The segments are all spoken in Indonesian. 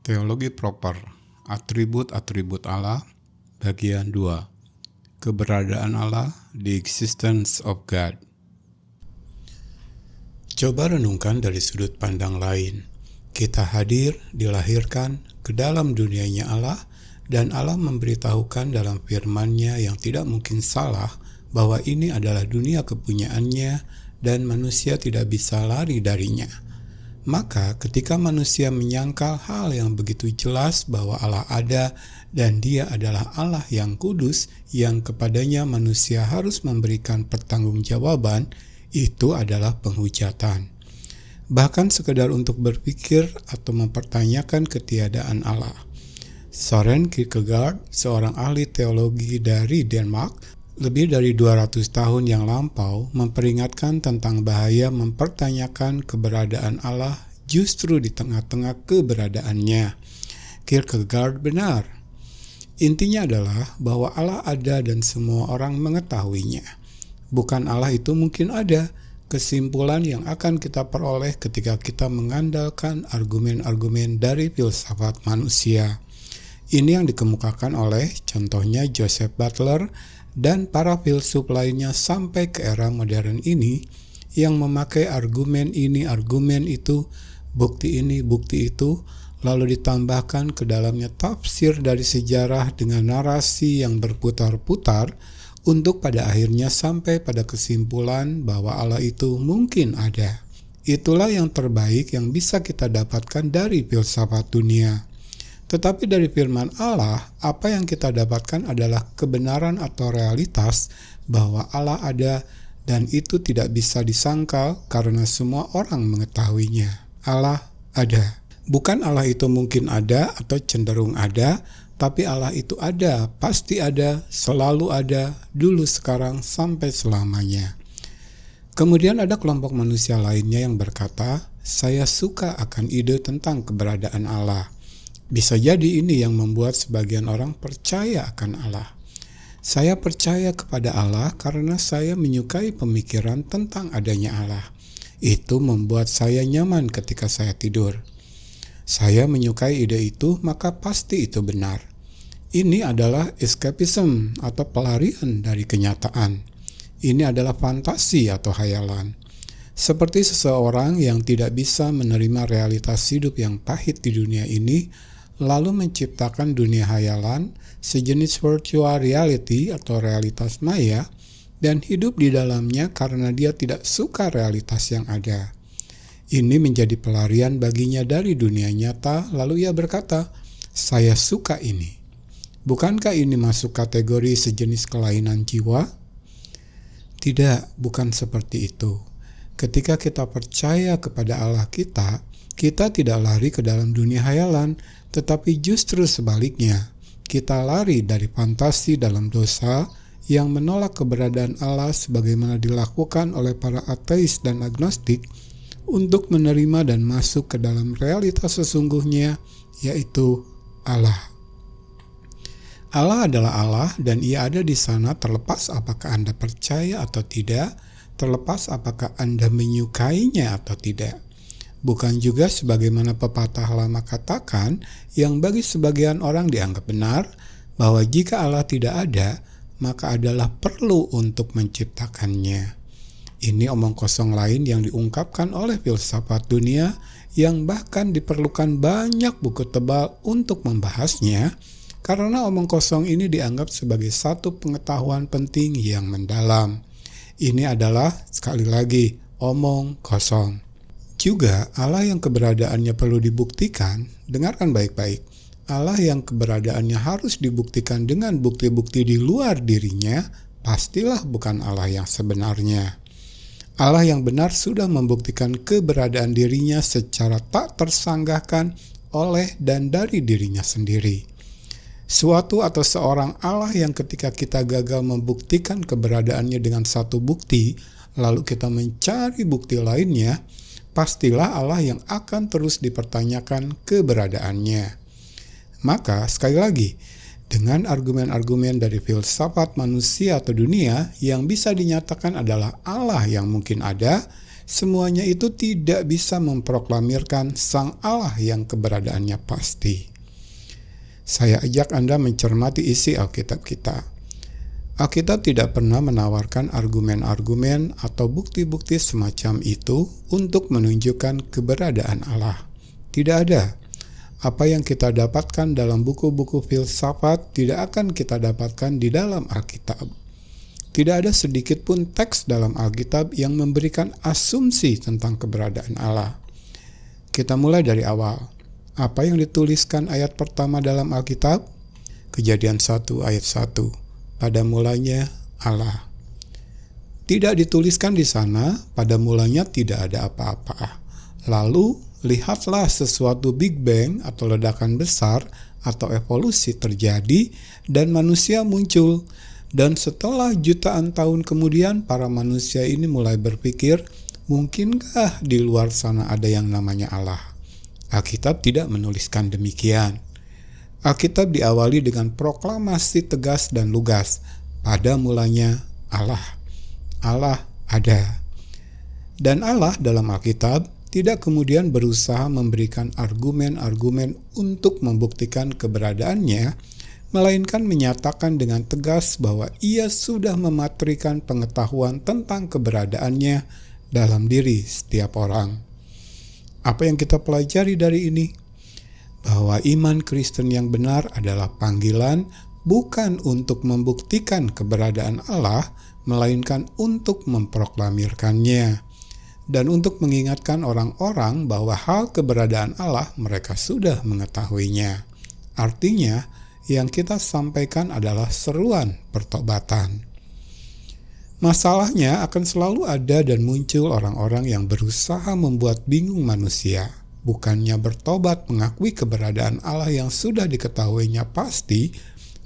Teologi Proper, Atribut-atribut Allah, Bagian 2. Keberadaan Allah, The Existence of God. Coba renungkan dari sudut pandang lain. Kita hadir, dilahirkan ke dalam dunianya Allah, dan Allah memberitahukan dalam firman-Nya yang tidak mungkin salah bahwa ini adalah dunia kepunyaannya dan manusia tidak bisa lari darinya. Maka ketika manusia menyangkal hal yang begitu jelas bahwa Allah ada dan Dia adalah Allah yang kudus yang kepadanya manusia harus memberikan pertanggungjawaban, itu adalah penghujatan. Bahkan sekedar untuk berpikir atau mempertanyakan ketiadaan Allah. Søren Kierkegaard, seorang ahli teologi dari Denmark, lebih dari 200 tahun yang lampau memperingatkan tentang bahaya mempertanyakan keberadaan Allah justru di tengah-tengah keberadaannya. Kierkegaard benar. Intinya adalah bahwa Allah ada dan semua orang mengetahuinya. Bukan Allah itu mungkin ada. Kesimpulan yang akan kita peroleh ketika kita mengandalkan argumen-argumen dari filsafat manusia. Ini yang dikemukakan oleh contohnya Joseph Butler dan para filsuf lainnya sampai ke era modern ini yang memakai argumen ini, argumen itu, bukti ini, bukti itu, lalu ditambahkan ke dalamnya tafsir dari sejarah dengan narasi yang berputar-putar untuk pada akhirnya sampai pada kesimpulan bahwa Allah itu mungkin ada. Itulah yang terbaik yang bisa kita dapatkan dari filsafat dunia. Tetapi dari firman Allah, apa yang kita dapatkan adalah kebenaran atau realitas bahwa Allah ada dan itu tidak bisa disangkal karena semua orang mengetahuinya. Allah ada. Bukan Allah itu mungkin ada atau cenderung ada, tapi Allah itu ada, pasti ada, selalu ada, dulu, sekarang, sampai selamanya. Kemudian ada kelompok manusia lainnya yang berkata, saya suka akan ide tentang keberadaan Allah. Bisa jadi ini yang membuat sebagian orang percaya akan Allah. Saya percaya kepada Allah karena saya menyukai pemikiran tentang adanya Allah. Itu membuat saya nyaman ketika saya tidur. Saya menyukai ide itu, maka pasti itu benar. Ini adalah escapism atau pelarian dari kenyataan. Ini adalah fantasi atau hayalan. Seperti seseorang yang tidak bisa menerima realitas hidup yang pahit di dunia ini, lalu menciptakan dunia hayalan, sejenis virtual reality atau realitas maya, dan hidup di dalamnya karena dia tidak suka realitas yang ada. Ini menjadi pelarian baginya dari dunia nyata, lalu ia berkata, saya suka ini. Bukankah ini masuk kategori sejenis kelainan jiwa? Tidak, bukan seperti itu. Ketika kita percaya kepada Allah kita tidak lari ke dalam dunia hayalan, tetapi justru sebaliknya, kita lari dari fantasi dalam dosa yang menolak keberadaan Allah sebagaimana dilakukan oleh para ateis dan agnostik untuk menerima dan masuk ke dalam realitas sesungguhnya, yaitu Allah. Allah adalah Allah dan Ia ada di sana terlepas apakah Anda percaya atau tidak, terlepas apakah Anda menyukainya atau tidak. Bukan juga sebagaimana pepatah lama katakan yang bagi sebagian orang dianggap benar bahwa jika Allah tidak ada, maka adalah perlu untuk menciptakannya. Ini omong kosong lain yang diungkapkan oleh filsafat dunia yang bahkan diperlukan banyak buku tebal untuk membahasnya karena omong kosong ini dianggap sebagai satu pengetahuan penting yang mendalam. Ini adalah, sekali lagi, omong kosong. Juga Allah yang keberadaannya perlu dibuktikan, dengarkan baik-baik, Allah yang keberadaannya harus dibuktikan dengan bukti-bukti di luar dirinya, pastilah bukan Allah yang sebenarnya. Allah yang benar sudah membuktikan keberadaan dirinya secara tak tersanggahkan oleh dan dari dirinya sendiri. Suatu atau seorang Allah yang ketika kita gagal membuktikan keberadaannya dengan satu bukti, lalu kita mencari bukti lainnya, pastilah Allah yang akan terus dipertanyakan keberadaannya. Maka, sekali lagi, dengan argumen-argumen dari filsafat manusia atau dunia yang bisa dinyatakan adalah Allah yang mungkin ada, semuanya itu tidak bisa memproklamirkan Sang Allah yang keberadaannya pasti. Saya ajak Anda mencermati isi Alkitab kita. Alkitab tidak pernah menawarkan argumen-argumen atau bukti-bukti semacam itu untuk menunjukkan keberadaan Allah. Tidak ada. Apa yang kita dapatkan dalam buku-buku filsafat tidak akan kita dapatkan di dalam Alkitab. Tidak ada sedikit pun teks dalam Alkitab yang memberikan asumsi tentang keberadaan Allah. Kita mulai dari awal. Apa yang dituliskan ayat pertama dalam Alkitab? Kejadian 1 ayat 1. Pada mulanya Allah. Tidak dituliskan di sana, pada mulanya tidak ada apa-apa. Lalu, lihatlah sesuatu Big Bang atau ledakan besar atau evolusi terjadi dan manusia muncul. Dan setelah jutaan tahun kemudian para manusia ini mulai berpikir, mungkinkah di luar sana ada yang namanya Allah? Alkitab tidak menuliskan demikian. Alkitab diawali dengan proklamasi tegas dan lugas. Pada mulanya Allah. Allah ada. Dan Allah dalam Alkitab tidak kemudian berusaha memberikan argumen-argumen untuk membuktikan keberadaannya, melainkan menyatakan dengan tegas bahwa ia sudah mematrikan pengetahuan tentang keberadaannya dalam diri setiap orang. Apa yang kita pelajari dari ini? Bahwa iman Kristen yang benar adalah panggilan bukan untuk membuktikan keberadaan Allah, melainkan untuk memproklamirkannya. Dan untuk mengingatkan orang-orang bahwa hal keberadaan Allah mereka sudah mengetahuinya. Artinya, yang kita sampaikan adalah seruan pertobatan. Masalahnya akan selalu ada dan muncul orang-orang yang berusaha membuat bingung manusia. Bukannya bertobat mengakui keberadaan Allah yang sudah diketahuinya pasti,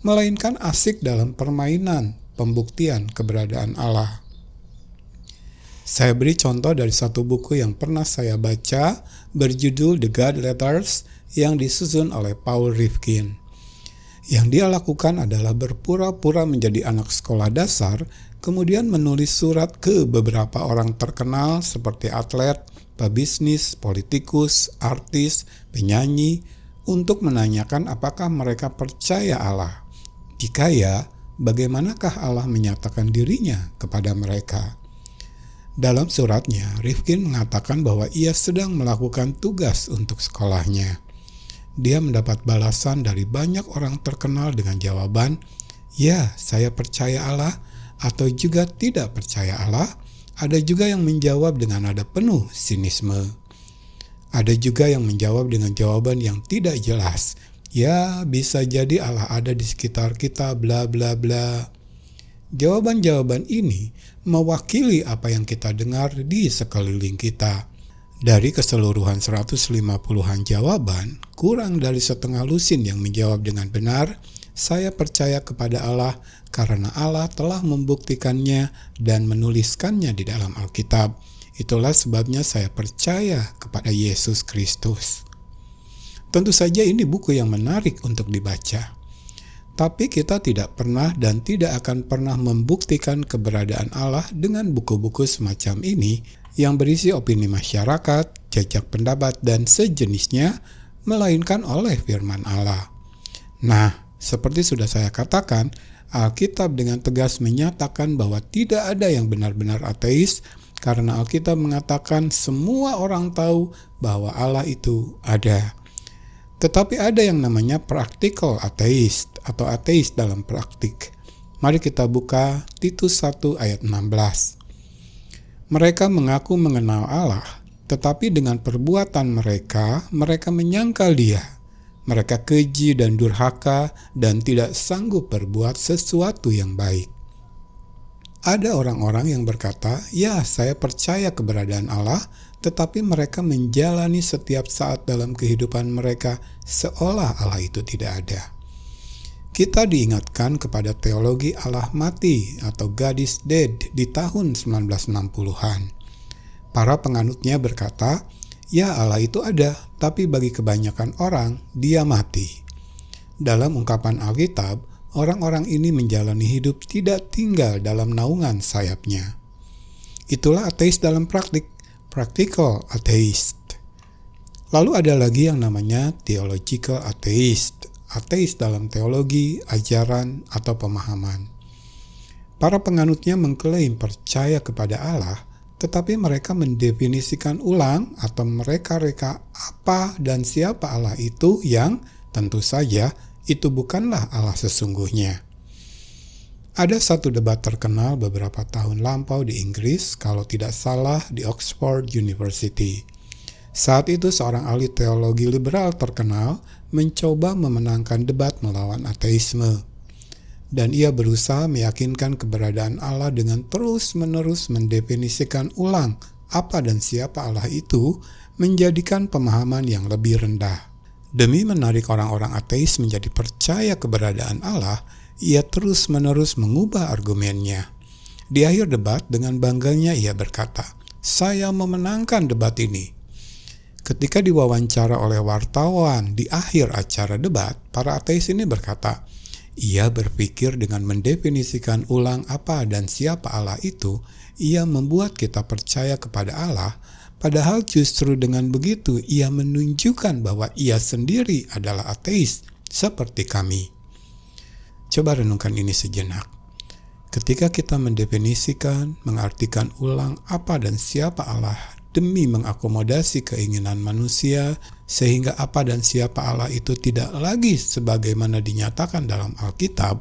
melainkan asik dalam permainan pembuktian keberadaan Allah. Saya beri contoh dari satu buku yang pernah saya baca berjudul The God Letters yang disusun oleh Paul Rifkin. Yang dia lakukan adalah berpura-pura menjadi anak sekolah dasar, kemudian menulis surat ke beberapa orang terkenal seperti atlet, pebisnis, politikus, artis, penyanyi, untuk menanyakan apakah mereka percaya Allah. Jika ya, bagaimanakah Allah menyatakan dirinya kepada mereka? Dalam suratnya, Rifkin mengatakan bahwa ia sedang melakukan tugas untuk sekolahnya. Dia mendapat balasan dari banyak orang terkenal dengan jawaban, "Ya, saya percaya Allah," atau juga "tidak percaya Allah." Ada juga yang menjawab dengan nada penuh sinisme. Ada juga yang menjawab dengan jawaban yang tidak jelas. "Ya, bisa jadi Allah ada di sekitar kita, bla bla bla." Jawaban-jawaban ini mewakili apa yang kita dengar di sekeliling kita. Dari keseluruhan 150-an jawaban, kurang dari setengah lusin yang menjawab dengan benar, "Saya percaya kepada Allah karena Allah telah membuktikannya dan menuliskannya di dalam Alkitab. Itulah sebabnya saya percaya kepada Yesus Kristus." Tentu saja ini buku yang menarik untuk dibaca. Tapi kita tidak pernah dan tidak akan pernah membuktikan keberadaan Allah dengan buku-buku semacam ini yang berisi opini masyarakat, jejak pendapat, dan sejenisnya, melainkan oleh firman Allah. Nah, seperti sudah saya katakan, Alkitab dengan tegas menyatakan bahwa tidak ada yang benar-benar ateis, karena Alkitab mengatakan semua orang tahu bahwa Allah itu ada. Tetapi ada yang namanya practical atheist atau ateis dalam praktik. Mari kita buka Titus 1 ayat 16. Mereka mengaku mengenal Allah, tetapi dengan perbuatan mereka menyangkal Dia. Mereka keji dan durhaka dan tidak sanggup berbuat sesuatu yang baik. Ada orang-orang yang berkata, "Ya, saya percaya keberadaan Allah," tetapi mereka menjalani setiap saat dalam kehidupan mereka seolah Allah itu tidak ada. Kita diingatkan kepada teologi Allah mati atau God is dead di tahun 1960-an. Para penganutnya berkata, "Ya, Allah itu ada, tapi bagi kebanyakan orang, Dia mati." Dalam ungkapan Alkitab, orang-orang ini menjalani hidup tidak tinggal dalam naungan sayapnya. Itulah ateis dalam praktik. practical atheist. Lalu ada lagi yang namanya theological atheist, ateis dalam teologi, ajaran, atau pemahaman. Para penganutnya mengklaim percaya kepada Allah, tetapi mereka mendefinisikan ulang atau mereka-reka apa dan siapa Allah itu yang tentu saja itu bukanlah Allah sesungguhnya. Ada satu debat terkenal beberapa tahun lampau di Inggris, kalau tidak salah di Oxford University. Saat itu seorang ahli teologi liberal terkenal mencoba memenangkan debat melawan ateisme. Dan ia berusaha meyakinkan keberadaan Allah dengan terus-menerus mendefinisikan ulang apa dan siapa Allah itu, menjadikan pemahaman yang lebih rendah. Demi menarik orang-orang ateis menjadi percaya keberadaan Allah, ia terus-menerus mengubah argumennya. Di akhir debat, dengan bangganya ia berkata, "Saya memenangkan debat ini." Ketika diwawancara oleh wartawan di akhir acara debat, para ateis ini berkata, ia berpikir dengan mendefinisikan ulang apa dan siapa Allah itu, ia membuat kita percaya kepada Allah, padahal justru dengan begitu ia menunjukkan bahwa ia sendiri adalah ateis seperti kami. Coba renungkan ini sejenak. Ketika kita mendefinisikan, mengartikan ulang apa dan siapa Allah demi mengakomodasi keinginan manusia, sehingga apa dan siapa Allah itu tidak lagi sebagaimana dinyatakan dalam Alkitab,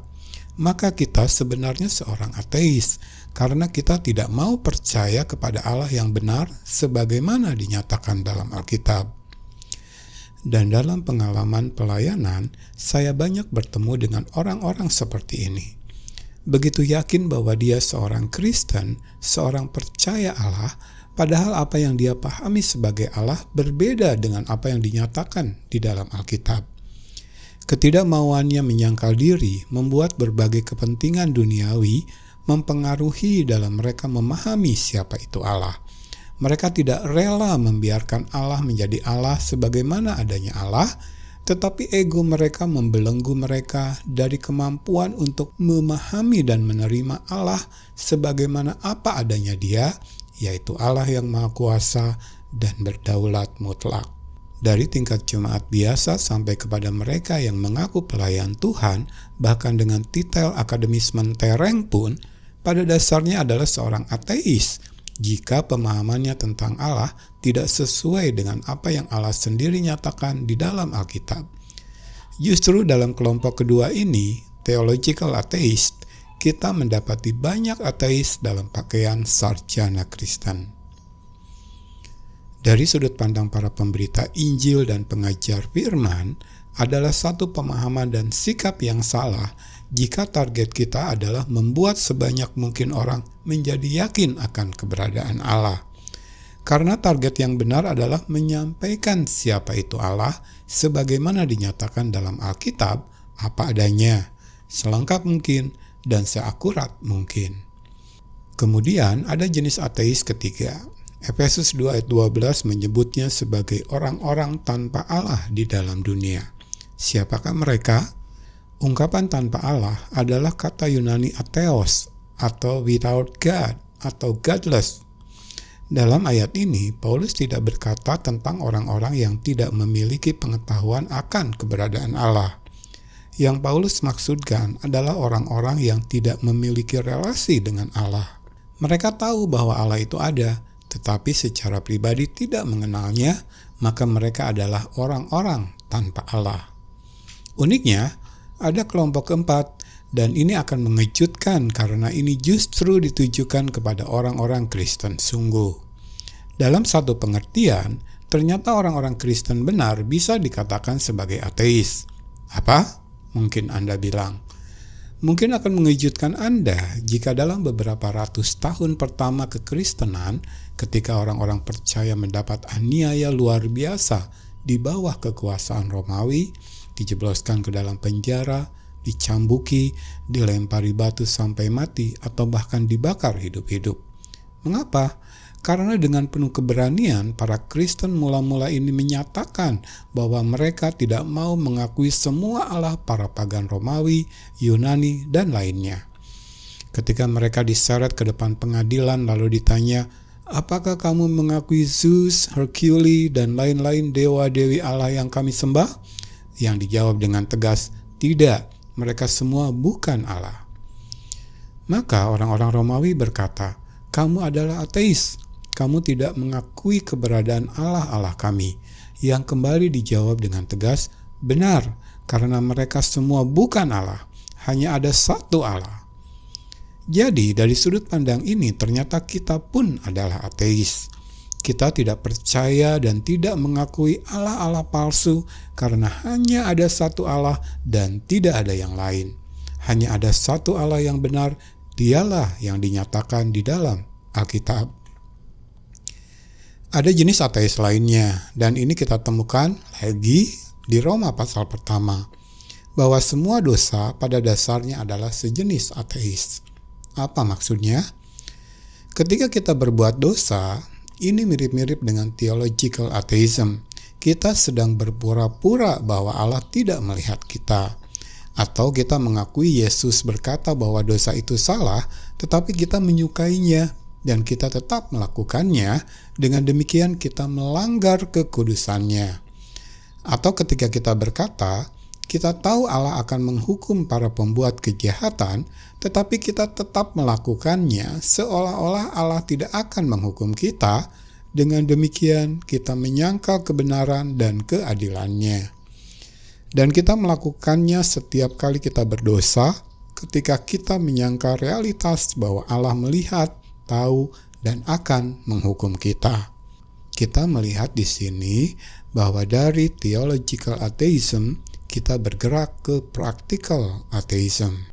maka kita sebenarnya seorang ateis, karena kita tidak mau percaya kepada Allah yang benar sebagaimana dinyatakan dalam Alkitab. Dan dalam pengalaman pelayanan, saya banyak bertemu dengan orang-orang seperti ini. Begitu yakin bahwa dia seorang Kristen, seorang percaya Allah, padahal apa yang dia pahami sebagai Allah berbeda dengan apa yang dinyatakan di dalam Alkitab. Ketidakmauannya menyangkal diri membuat berbagai kepentingan duniawi mempengaruhi dalam mereka memahami siapa itu Allah. Mereka tidak rela membiarkan Allah menjadi Allah sebagaimana adanya Allah, tetapi ego mereka membelenggu mereka dari kemampuan untuk memahami dan menerima Allah sebagaimana apa adanya Dia, yaitu Allah yang Maha Kuasa dan berdaulat mutlak. Dari tingkat jemaat biasa sampai kepada mereka yang mengaku pelayan Tuhan, bahkan dengan titel akademis mentereng pun, pada dasarnya adalah seorang ateis, jika pemahamannya tentang Allah tidak sesuai dengan apa yang Allah sendiri nyatakan di dalam Alkitab. Justru dalam kelompok kedua ini, theological atheist, kita mendapati banyak ateis dalam pakaian sarjana Kristen. Dari sudut pandang para pemberita Injil dan pengajar firman, adalah satu pemahaman dan sikap yang salah jika target kita adalah membuat sebanyak mungkin orang menjadi yakin akan keberadaan Allah. Karena target yang benar adalah menyampaikan siapa itu Allah sebagaimana dinyatakan dalam Alkitab apa adanya, selengkap mungkin, dan seakurat mungkin. Kemudian ada jenis ateis ketiga. Efesus 2 ayat 12 menyebutnya sebagai orang-orang tanpa Allah di dalam dunia. Siapakah mereka? Ungkapan tanpa Allah adalah kata Yunani atheos atau without God atau godless. Dalam ayat ini, Paulus tidak berkata tentang orang-orang yang tidak memiliki pengetahuan akan keberadaan Allah. Yang Paulus maksudkan adalah orang-orang yang tidak memiliki relasi dengan Allah. Mereka tahu bahwa Allah itu ada, tetapi secara pribadi tidak mengenalnya, maka mereka adalah orang-orang tanpa Allah. Uniknya, ada kelompok keempat, dan ini akan mengejutkan karena ini justru ditujukan kepada orang-orang Kristen sungguh. Dalam satu pengertian, ternyata orang-orang Kristen benar bisa dikatakan sebagai ateis. Apa? Mungkin Anda bilang. Mungkin akan mengejutkan Anda jika dalam beberapa ratus tahun pertama kekristenan, ketika orang-orang percaya mendapat aniaya luar biasa di bawah kekuasaan Romawi, dijebloskan ke dalam penjara, dicambuki, dilempari batu sampai mati, atau bahkan dibakar hidup-hidup. Mengapa? Karena dengan penuh keberanian, para Kristen mula-mula ini menyatakan bahwa mereka tidak mau mengakui semua Allah para pagan Romawi, Yunani, dan lainnya. Ketika mereka diseret ke depan pengadilan lalu ditanya, Apakah kamu mengakui Zeus, Hercules, dan lain-lain dewa-dewi Allah yang kami sembah? Yang dijawab dengan tegas, tidak, mereka semua bukan Allah. Maka orang-orang Romawi berkata, kamu adalah ateis, kamu tidak mengakui keberadaan Allah-Allah kami. Yang kembali dijawab dengan tegas, benar, karena mereka semua bukan Allah, hanya ada satu Allah. Jadi dari sudut pandang ini ternyata kita pun adalah ateis. Kita tidak percaya dan tidak mengakui Allah-Allah palsu karena hanya ada satu Allah dan tidak ada yang lain. Hanya ada satu Allah yang benar, dialah yang dinyatakan di dalam Alkitab. Ada jenis ateis lainnya dan ini kita temukan lagi di Roma pasal pertama. Bahwa semua dosa pada dasarnya adalah sejenis ateis. Apa maksudnya? Ketika kita berbuat dosa, ini mirip-mirip dengan theological atheism. Kita sedang berpura-pura bahwa Allah tidak melihat kita. Atau kita mengakui Yesus berkata bahwa dosa itu salah, tetapi kita menyukainya dan kita tetap melakukannya. Dengan demikian kita melanggar kekudusannya. Atau ketika kita berkata, kita tahu Allah akan menghukum para pembuat kejahatan, tetapi kita tetap melakukannya seolah-olah Allah tidak akan menghukum kita. Dengan demikian, kita menyangkal kebenaran dan keadilannya. Dan kita melakukannya setiap kali kita berdosa, ketika kita menyangkal realitas bahwa Allah melihat, tahu, dan akan menghukum kita. Kita melihat di sini bahwa dari theological atheism, kita bergerak ke practical atheism.